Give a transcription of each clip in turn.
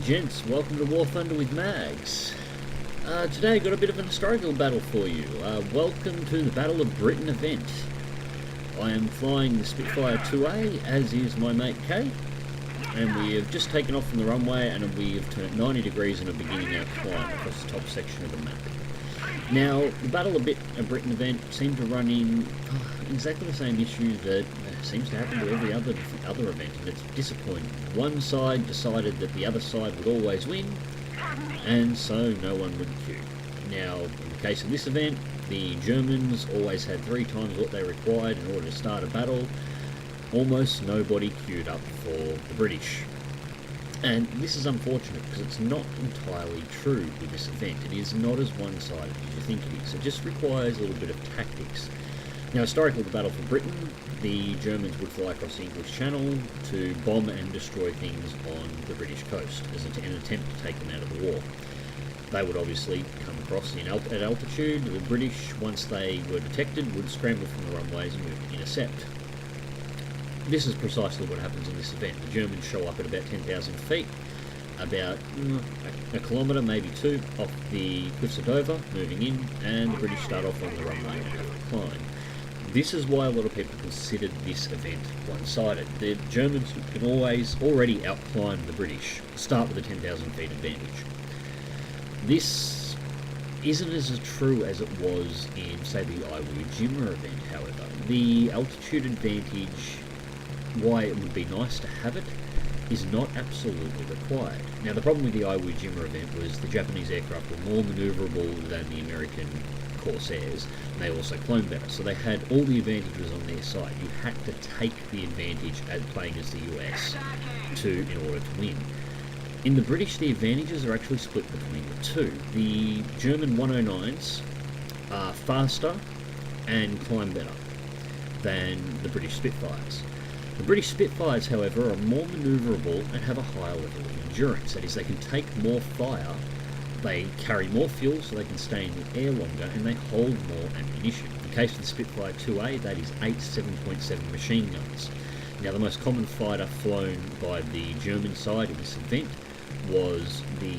Gents, welcome to War Thunder with Mags. Today got a bit of an historical battle for you. Welcome to the Battle of Britain event. I am flying the Spitfire IIa, as is my mate Kay, and we have just taken off from the runway and we have turned 90 degrees and are beginning our climb across the top section of the map. Now, the Battle of Britain event seemed to run in exactly the same issue that seems to happen to every other event, and it's disappointing. One side decided that the other side would always win, and so no one would queue. Now, in the case of this event, the Germans always had 3 times what they required in order to start a battle. Almost nobody queued up for the British. And this is unfortunate because it's not entirely true with this event. It is not as one-sided as you think it is. It just requires a little bit of tactics. Now, historically, the battle for Britain, the Germans would fly across the English Channel to bomb and destroy things on the British coast as an attempt to take them out of the war. They would obviously come across at altitude. The British, once they were detected, would scramble from the runways and move to intercept. This is precisely what happens in this event. The Germans show up at about 10,000 feet, about a kilometre, maybe 2, off the cliffs of Dover, moving in, and the British start off on the runway and have a climb. This is why a lot of people considered this event one-sided. The Germans can already outclimb the British, start with a 10,000 feet advantage. This isn't as true as it was in, say, the Iwo Jima event, however. The altitude advantage, why it would be nice to have it, is not absolutely required. Now, the problem with the Iwo Jima event was the Japanese aircraft were more manoeuvrable than the American Corsairs, and they also flown better, so they had all the advantages on their side. You had to take the advantage at playing as the US in order to win. In the British, the advantages are actually split between the two. The German 109s are faster and climb better than the British Spitfires. The British Spitfires, however, are more manoeuvrable and have a higher level of endurance. That is, they can take more fire, they carry more fuel so they can stay in the air longer, and they hold more ammunition. In the case of the Spitfire IIa, that is 8 7.7 machine guns. Now, the most common fighter flown by the German side in this event was the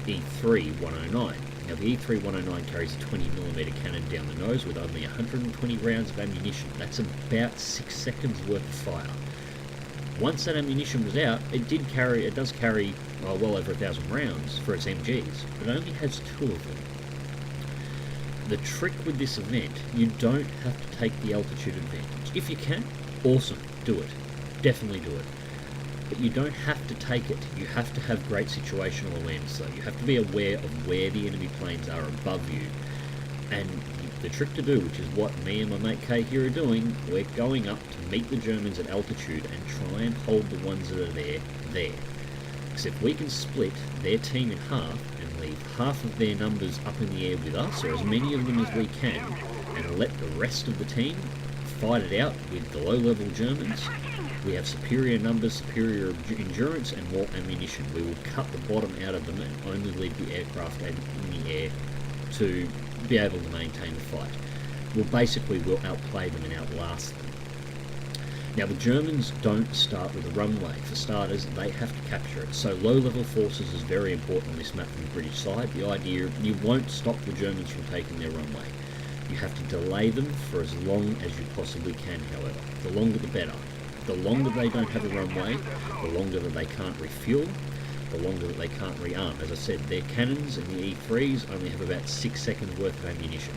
E3 109. Now, the E3 109 carries a 20mm cannon down the nose with only 120 rounds of ammunition. That's about 6 seconds worth of fire. Once that ammunition was out, it does carry well over 1,000 rounds for its MGs, but it only has 2 of them. The trick with this event, you don't have to take the altitude advantage. If you can, awesome, do it. Definitely do it. But you don't have to take it. You have to have great situational awareness, though. You have to be aware of where the enemy planes are above you. And the trick to do, which is what me and my mate Kay here are doing, we're going up to meet the Germans at altitude and try and hold the ones that are there. Because if we can split their team in half and leave half of their numbers up in the air with us, or as many of them as we can, and let the rest of the team fight it out with the low-level Germans, we have superior numbers, superior endurance, and more ammunition. We will cut the bottom out of them and only leave the aircraft in the air to be able to maintain the fight. We'll outplay them and outlast them. Now, the Germans don't start with a runway. For starters, they have to capture it. So low-level forces is very important on this map from the British side. The idea, you won't stop the Germans from taking their runway. You have to delay them for as long as you possibly can, however. The longer the better. The longer they don't have a runway, the longer that they can't refuel, the longer that they can't rearm. As I said, their cannons and the E3s only have about 6 seconds worth of ammunition.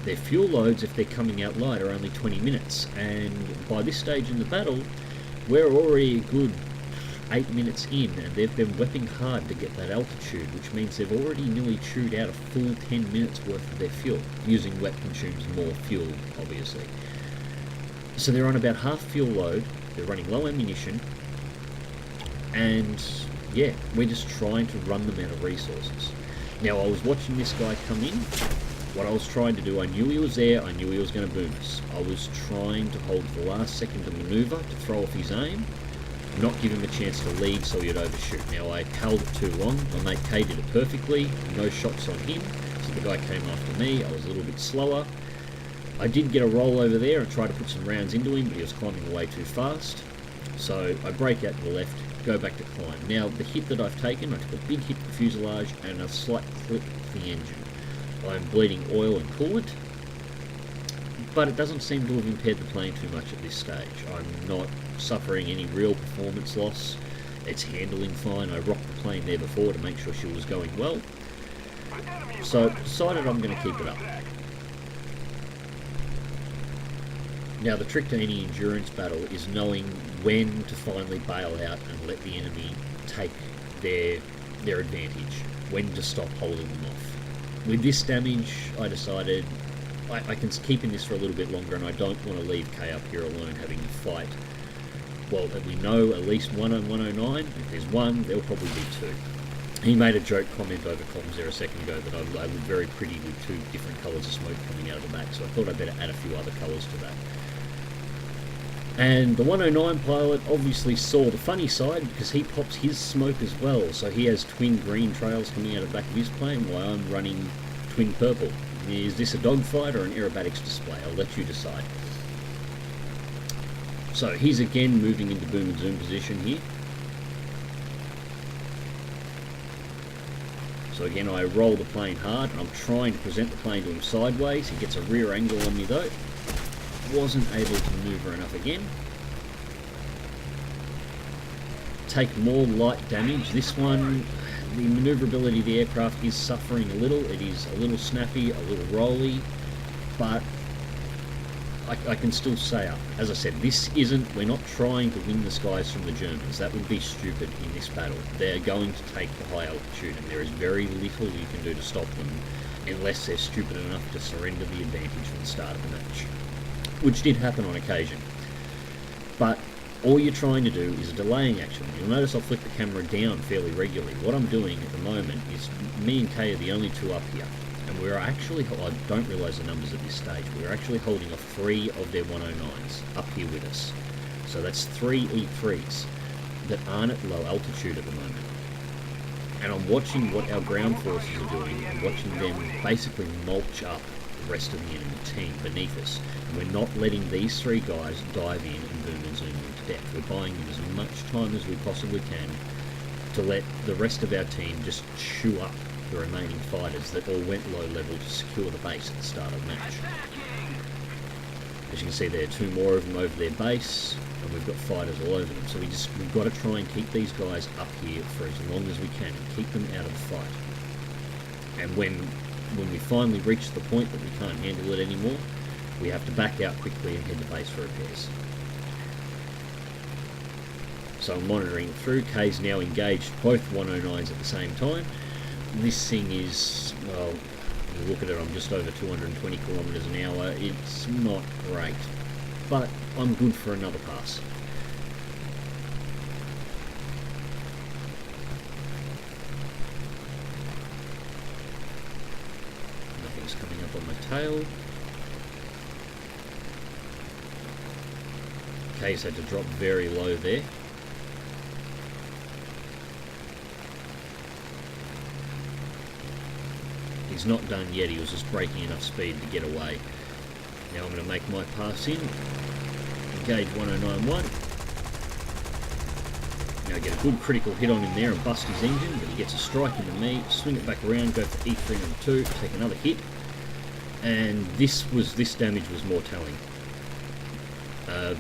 Their fuel loads, if they're coming out light, are only 20 minutes, and by this stage in the battle, we're already a good 8 minutes in, and they've been weaping hard to get that altitude, which means they've already nearly chewed out a full 10 minutes worth of their fuel. Using wet consumes more fuel, obviously. So they're on about half fuel load, they're running low ammunition, and yeah, we're just trying to run them out of resources. Now, I was watching this guy come in. What I was trying to do, I knew he was there, I knew he was going to boom us. I was trying to hold the last second to manoeuvre, to throw off his aim, not give him a chance to lead so he'd overshoot. Now, I held it too long. My mate Kay did it perfectly, no shots on him, so the guy came after me. I was a little bit slower. I did get a roll over there and try to put some rounds into him, but he was climbing away too fast. So I break out to the left, go back to climb. Now, the hit that I've taken, I took a big hit to the fuselage and a slight clip to the engine. I'm bleeding oil and coolant, but it doesn't seem to have impaired the plane too much at this stage. I'm not suffering any real performance loss. It's handling fine. I rocked the plane there before to make sure she was going well. So, decided I'm going to keep it up. Now, the trick to any endurance battle is knowing when to finally bail out and let the enemy take their advantage, when to stop holding them off. With this damage, I decided I can keep in this for a little bit longer, and I don't want to leave Kay up here alone having to fight. Well, we know at least one on 109. If there's one, there'll probably be two. He made a joke comment over comms there a second ago that I look very pretty with two different colours of smoke coming out of the back, so I thought I'd better add a few other colours to that. And the 109 pilot obviously saw the funny side because he pops his smoke as well, so he has twin green trails coming out of the back of his plane while I'm running twin purple. Is this a dogfight or an aerobatics display? I'll let you decide. So he's again moving into boom and zoom position here. So again, I roll the plane hard, and I'm trying to present the plane to him sideways. He gets a rear angle on me though. Wasn't able to maneuver enough again. Take more light damage. This one, the maneuverability of the aircraft is suffering a little. It is a little snappy, a little rolly, but I can still stay up. As I said, we're not trying to win the skies from the Germans. That would be stupid in this battle. They're going to take the high altitude, and there is very little you can do to stop them unless they're stupid enough to surrender the advantage from the start of the match, which did happen on occasion. But all you're trying to do is a delaying action. You'll notice I'll flick the camera down fairly regularly. What I'm doing at the moment is me and Kay are the only two up here. And we're actually, I don't realise the numbers at this stage, we're actually holding off 3 of their 109s up here with us. So that's 3 E3s that aren't at low altitude at the moment. And I'm watching what our ground forces are doing and watching them basically mulch up the rest of the enemy team beneath us. And we're not letting these 3 guys dive in and boom and zoom into depth. We're buying them as much time as we possibly can to let the rest of our team just chew up the remaining fighters that all went low level to secure the base at the start of the match. As you can see there are 2 more of them over their base, and we've got fighters all over them. So we've got to try and keep these guys up here for as long as we can and keep them out of the fight. And when we finally reach the point that we can't handle it anymore, we have to back out quickly and head to base for repairs. So I'm monitoring it through. Kay's now engaged both 109s at the same time. This thing is, well, when you look at it, I'm just over 220 kilometres an hour. It's not great, but I'm good for another pass. Nothing's coming up on my tail. Kay's had to drop very low there. He's not done yet, he was just breaking enough speed to get away. Now I'm going to make my pass in. Engage 1091. Now get a good critical hit on him there and bust his engine, but he gets a strike into me, swing it back around, go for E3 number 2, take another hit. And this damage was more telling.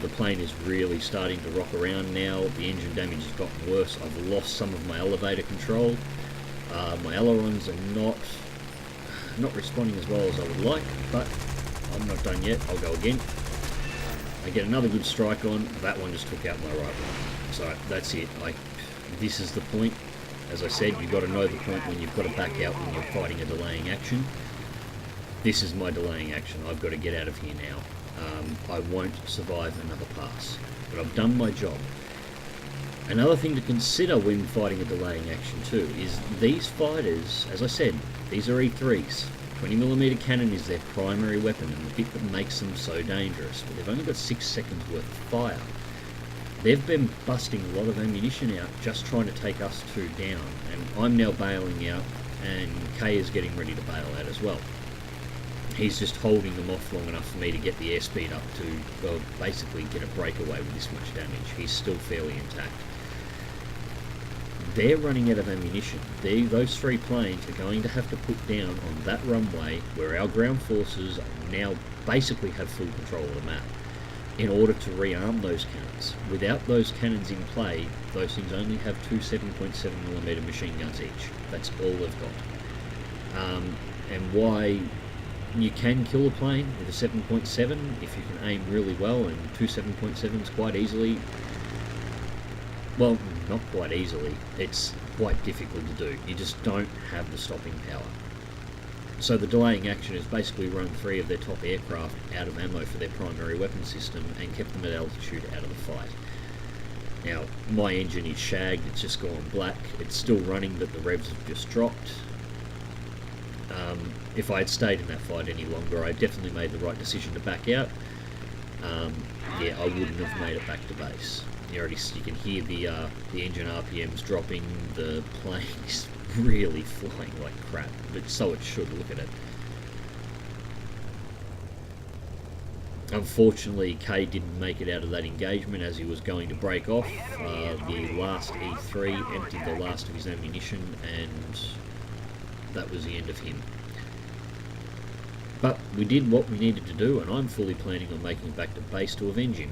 The plane is really starting to rock around now. The engine damage has gotten worse. I've lost some of my elevator control. My ailerons are not responding as well as I would like, but I'm not done yet. I'll go again. I get another good strike on. That one just took out my right one. So that's it. This is the point. As I said, you've got to know the point when you've got to back out when you're fighting a delaying action. This is my delaying action. I've got to get out of here now. I won't survive another pass, but I've done my job. Another thing to consider when fighting a delaying action too is these fighters, as I said, these are E3s. 20mm cannon is their primary weapon and the bit that makes them so dangerous, but they've only got 6 seconds worth of fire. They've been busting a lot of ammunition out just trying to take us 2 down, and I'm now bailing out, and Kay is getting ready to bail out as well. He's just holding them off long enough for me to get the airspeed up to, well, basically get a breakaway with this much damage. He's still fairly intact. they're running out of ammunition. Those three planes are going to have to put down on that runway where our ground forces now basically have full control of the map in order to rearm those cannons. Without those cannons in play, those things only have two 7.7mm machine guns each. That's all they've got. And why you can kill a plane with a 7.7 if you can aim really well, and two 7.7s quite easily. Well, not quite easily. It's quite difficult to do. You just don't have the stopping power. So the delaying action has basically run three of their top aircraft out of ammo for their primary weapon system and kept them at altitude out of the fight. Now, my engine is shagged, it's just gone black. It's still running, but the revs have just dropped. If I had stayed in that fight any longer, I definitely made the right decision to back out. Yeah, I wouldn't have made it back to base. You can hear the engine RPMs dropping. The plane is really flying like crap, but so it should. Look at it. Unfortunately, Kay didn't make it out of that engagement as he was going to break off. The last E3 emptied the last of his ammunition, and that was the end of him. But we did what we needed to do, and I'm fully planning on making it back to base to avenge him.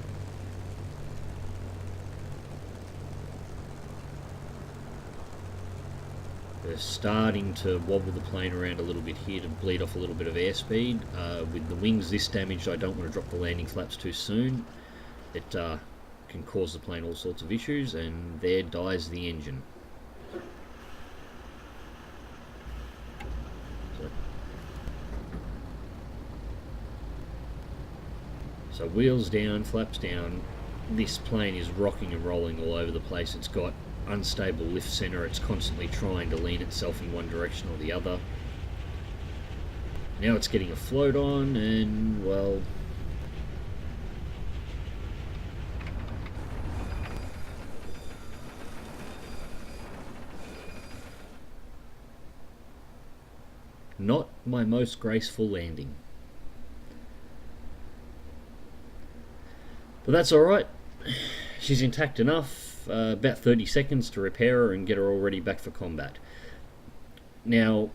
We're starting to wobble the plane around a little bit here to bleed off a little bit of airspeed. With the wings this damaged, I don't want to drop the landing flaps too soon. It can cause the plane all sorts of issues, and there dies the engine. So wheels down, flaps down. This plane is rocking and rolling all over the place. It's got unstable lift center. It's constantly trying to lean itself in one direction or the other. Now it's getting a float on, and well, not my most graceful landing. But that's alright. She's intact enough. About 30 seconds to repair her and get her all ready back for combat. Now,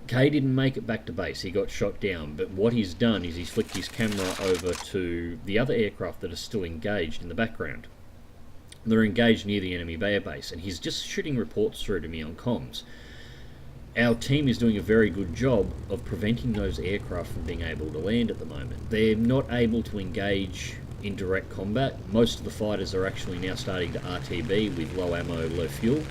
Kay didn't make it back to base. He got shot down. But what he's done is he's flicked his camera over to the other aircraft that are still engaged in the background. They're engaged near the enemy air base, and he's just shooting reports through to me on comms. Our team is doing a very good job of preventing those aircraft from being able to land at the moment. They're not able to engage in direct combat. Most of the fighters are actually now starting to RTB with low ammo, low fuel.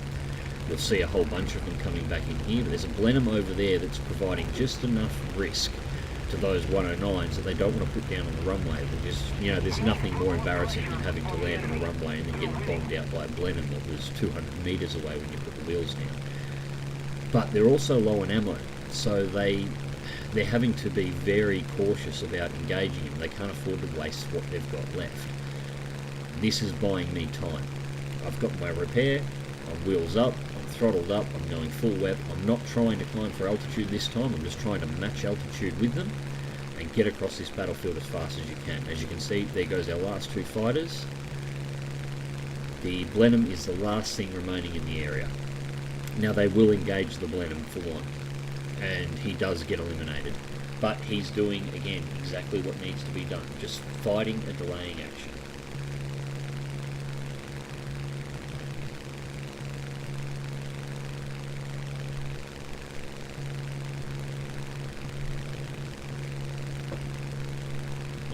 You'll see a whole bunch of them coming back in here, but there's a Blenheim over there that's providing just enough risk to those 109s that they don't want to put down on the runway, because, you know, there's nothing more embarrassing than having to land on a runway and then getting bombed out by a Blenheim that was 200 metres away when you put the wheels down. But they're also low on ammo, so they're having to be very cautious about engaging him. They can't afford to waste what they've got left. This is buying me time. I've got my repair, I'm wheels up, I'm throttled up, I'm going full web. I'm not trying to climb for altitude this time, I'm just trying to match altitude with them and get across this battlefield as fast as you can. As you can see, there goes our last two fighters. The Blenheim is the last thing remaining in the area. Now they will engage the Blenheim full on, and he does get eliminated. But he's doing, again, exactly what needs to be done, just fighting a delaying action.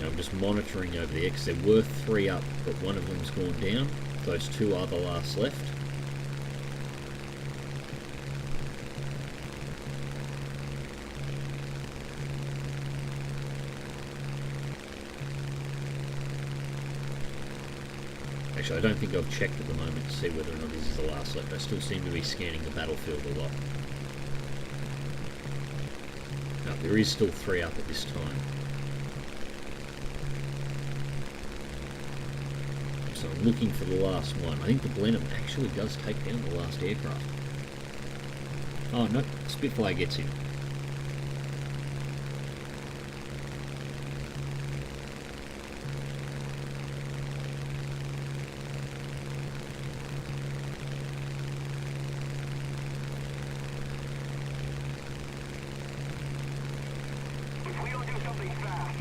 Now I'm just monitoring over there, because there were three up, but one of them's gone down. Those two are the last left. Actually, I don't think I've checked at the moment to see whether or not this is the last left. I still seem to be scanning the battlefield a lot. No, there is still three up at this time. So I'm looking for the last one. I think the Blenheim actually does take down the last aircraft. Oh no, Spitfire gets him.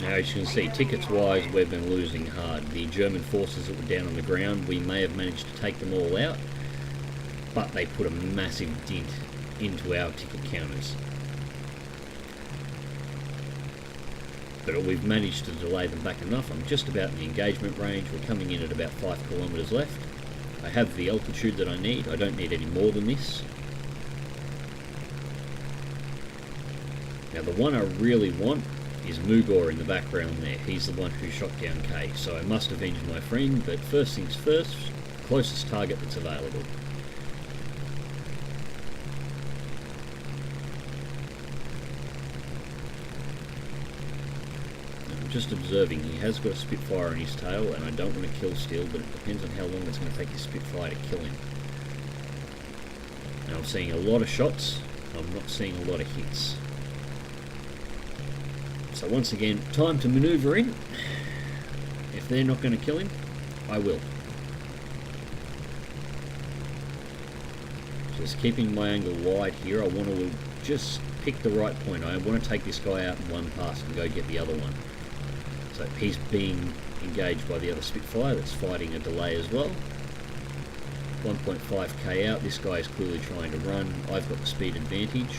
Now, as you can see, tickets-wise, we've been losing hard. The German forces that were down on the ground, we may have managed to take them all out, but they put a massive dent into our ticket counters. But we've managed to delay them back enough. I'm just about in the engagement range. We're coming in at about 5 kilometres left. I have the altitude that I need. I don't need any more than this. Now, the one I really want is Mugor in the background there. He's the one who shot down K, so I must avenge my friend, but first things first, closest target that's available. I'm just observing, he has got a Spitfire on his tail, and I don't want to kill Steel, but it depends on how long it's going to take his Spitfire to kill him. Now I'm seeing a lot of shots, I'm not seeing a lot of hits. So once again, time to manoeuvre in. If they're not going to kill him, I will. Just keeping my angle wide here, I want to just pick the right point. I want to take this guy out in one pass and go get the other one. So he's being engaged by the other Spitfire that's fighting a delay as well. 1.5k out, this guy is clearly trying to run. I've got the speed advantage.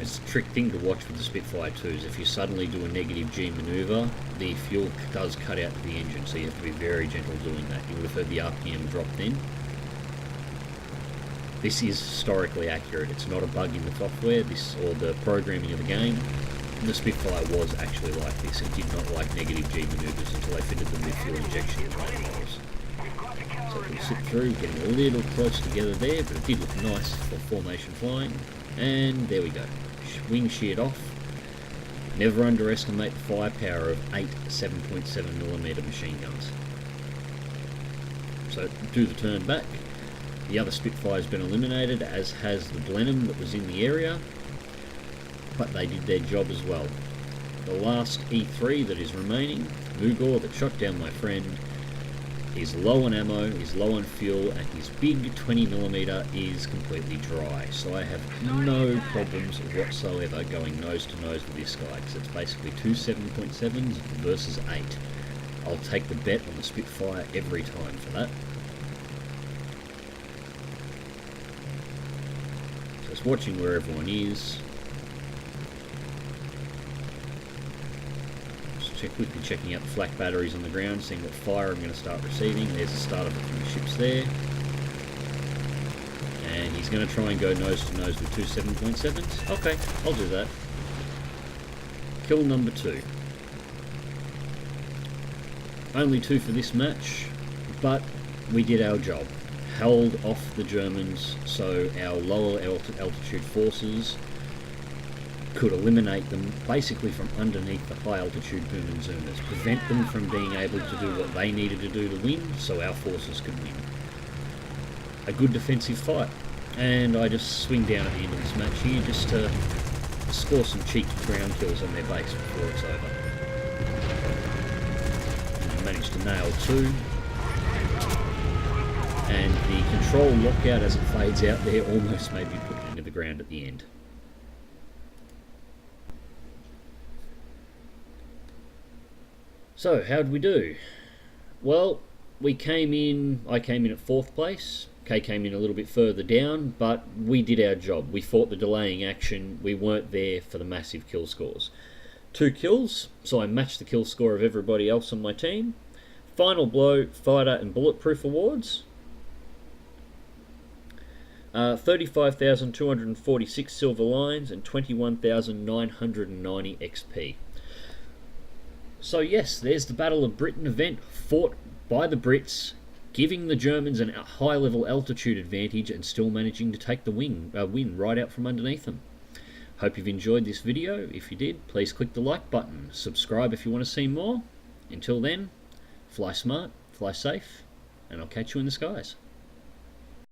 It's a trick thing to watch with the Spitfire 2s. If you suddenly do a negative G manoeuvre, the fuel does cut out to the engine, so you have to be very gentle doing that. You would have heard the RPM drop then. This is historically accurate. It's not a bug in the software, or the programming of the game. The Spitfire was actually like this. It did not like negative G manoeuvres until they fitted the mid-fuel injection protocols. So we'll sit through, getting a little close together there, but it did look nice for formation flying. And there we go. Wing sheared off. Never underestimate the firepower of 8 7.7mm machine guns. So do the turn back. The other Spitfire's been eliminated, as has the Blenheim that was in the area, but they did their job as well. The last E3 that is remaining, Mugor, that shot down my friend, is low on ammo, is low on fuel, and his big 20mm is completely dry. So I have no problems whatsoever going nose to nose with this guy, because it's basically two 7.7s versus 8. I'll take the bet on the Spitfire every time for that. So it's watching where everyone is. Quickly checking out the flak batteries on the ground, seeing what fire I'm going to start receiving. There's the start of it from the ships there. And he's going to try and go nose to nose with two 7.7s. Okay, I'll do that. Kill number 2. Only 2 for this match, but we did our job. Held off the Germans, so our lower altitude forces could eliminate them basically from underneath the high altitude boom and zoomers, prevent them from being able to do what they needed to do to win, so our forces could win. A good defensive fight, and I just swing down at the end of this match here just to score some cheeky ground kills on their base before it's over. And I managed to nail 2, and the control lockout as it fades out there almost made me put it into the ground at the end. So, how'd we do? Well, I came in at 4th place. Kay came in a little bit further down, but we did our job. We fought the delaying action. We weren't there for the massive kill scores. 2 kills, so I matched the kill score of everybody else on my team. Final blow, fighter and bulletproof awards. 35,246 silver lines and 21,990 XP. So yes, there's the Battle of Britain event, fought by the Brits, giving the Germans a high-level altitude advantage and still managing to take the win right out from underneath them. Hope you've enjoyed this video. If you did, please click the like button. Subscribe if you want to see more. Until then, fly smart, fly safe, and I'll catch you in the skies.